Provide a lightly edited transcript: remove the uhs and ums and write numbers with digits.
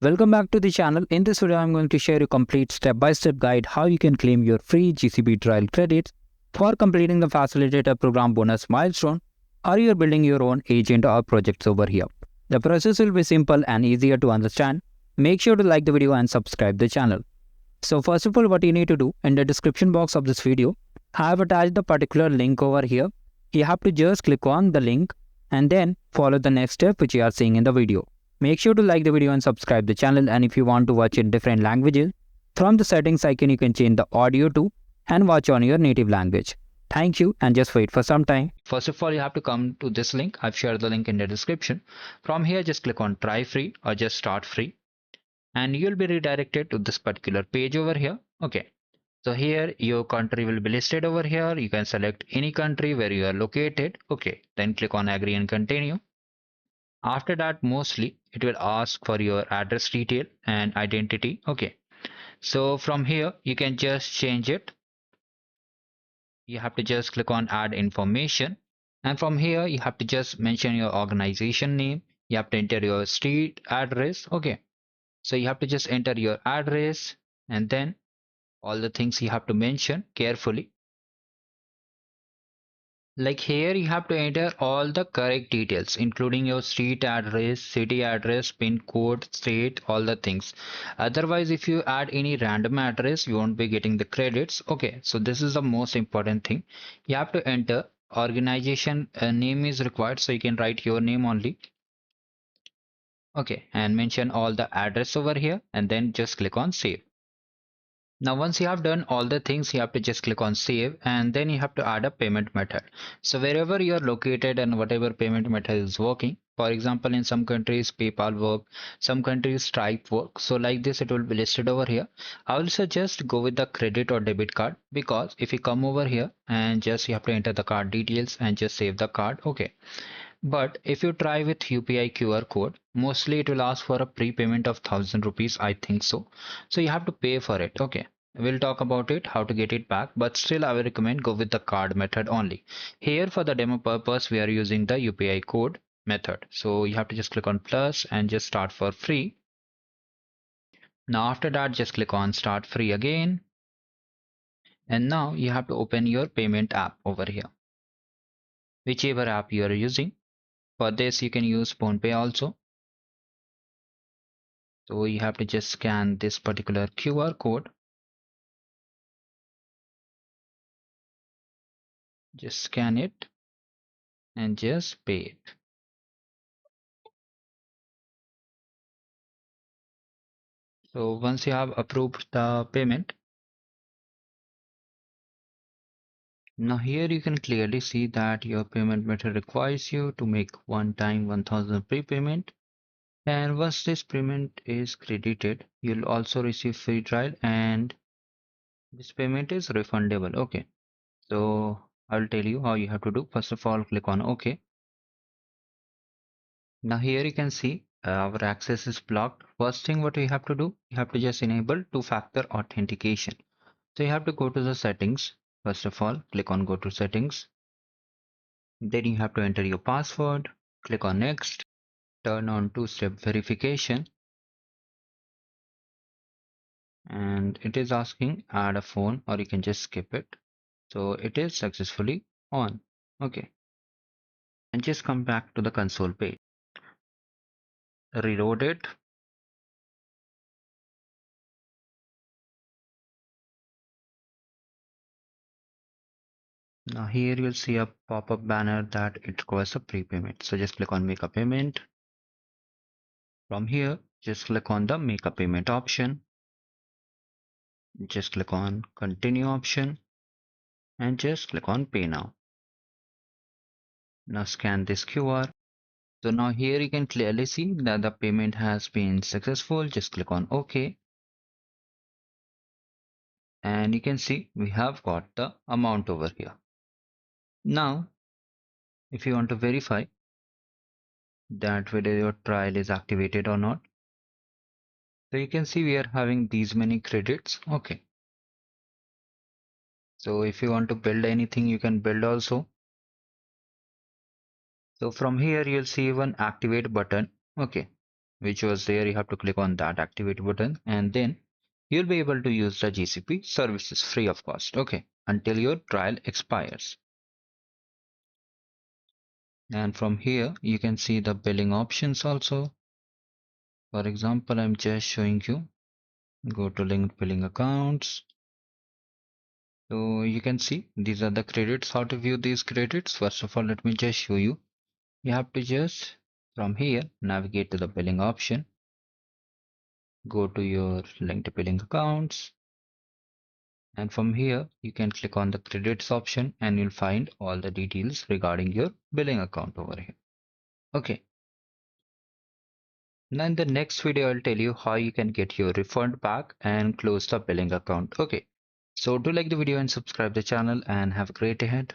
Welcome back to the channel. In this video, I'm going to share a complete step-by-step guide how you can claim your free GCP trial credits for completing the facilitator program bonus milestone, or you're building your own agent or projects over here. The process will be simple and easier to understand. Make sure to like the video and subscribe the channel. So first of all, what you need to do, in the description box of this video, I have attached the particular link over here. You have to just click on the link and then follow the next step which you are seeing in the video. Make sure to like the video and subscribe the channel, and if you want to watch in different languages, from the settings icon you can change the audio to and watch on your native language. Thank you, and just wait for some time. First of all, you have to come to this link. I've shared the link in the description. From here, just click on try free or just start free, and you'll be redirected to this particular page over here. Okay. So here your country will be listed over here. You can select any country where you are located. Okay. Then click on agree and continue. After that, mostly it will ask for your address detail and identity. Okay. So from here, you can just change it. You have to just click on add information. And from here, you have to just mention your organization name. You have to enter your street address. Okay. So you have to just enter your address and then all the things you have to mention carefully. Like here, you have to enter all the correct details, including your street address, city address, pin code, state, all the things. Otherwise, if you add any random address, you won't be getting the credits. Okay, so this is the most important thing. You have to enter organization name is required, so you can write your name only. Okay, and mention all the address over here, and then just click on save. Now, once you have done all the things, you have to just click on save, and then you have to add a payment method. So wherever you are located and whatever payment method is working, for example, in some countries PayPal work, some countries Stripe work. So like this, it will be listed over here. I will suggest go with the credit or debit card, because if you come over here and just you have to enter the card details and just save the card. Okay. But if you try with UPI QR code, mostly it will ask for a prepayment of 1000 rupees, I think so. So you have to pay for it. Okay. We'll talk about it, how to get it back, but still I will recommend go with the card method only. Here for the demo purpose, we are using the UPI code method. So you have to just click on plus and just start for free. Now after that, just click on start free again. And now you have to open your payment app over here, whichever app you are using. For this, you can use PhonePe also. So you have to just scan this particular QR code. Just scan it and just pay it. So once you have approved the payment, now here you can clearly see that your payment method requires you to make one-time 1000 prepayment. And once this payment is credited, you'll also receive free trial, and this payment is refundable. Okay. So I'll tell you how you have to do. First of all, click on OK. Now here you can see our access is blocked. First thing what we have to do, you have to just enable two-factor authentication. So you have to go to the settings. First of all, click on go to settings. Then you have to enter your password. Click on next. Turn on two-step verification. And it is asking add a phone, or you can just skip it. So it is successfully on. Okay. And just come back to the console page. Reload it. Now here you'll see a pop-up banner that it requires a prepayment. So just click on make a payment. From here, just click on the make a payment option. Just click on continue option and just click on pay now. Now scan this QR. So now here you can clearly see that the payment has been successful. Just click on OK. And you can see we have got the amount over here. Now, if you want to verify that whether your trial is activated or not, so you can see we are having these many credits. Okay. So if you want to build anything, you can build also. So from here, you'll see one activate button. Okay. which was there, you have to click on that activate button, and then you'll be able to use the GCP services free of cost, okay, until your trial expires. And from here you can see the billing options also. For example, I'm just showing you, go to linked billing accounts. So you can see these are the credits. How to view these credits? First of all, let me just show you. You have to just from here navigate to the billing option, go to your linked billing accounts, and from here you can click on the credits option and you'll find all the details regarding your billing account over here. Okay, now in the next video I'll tell you how you can get your refund back and close the billing account. Okay, so do like the video and subscribe the channel and have a great day ahead.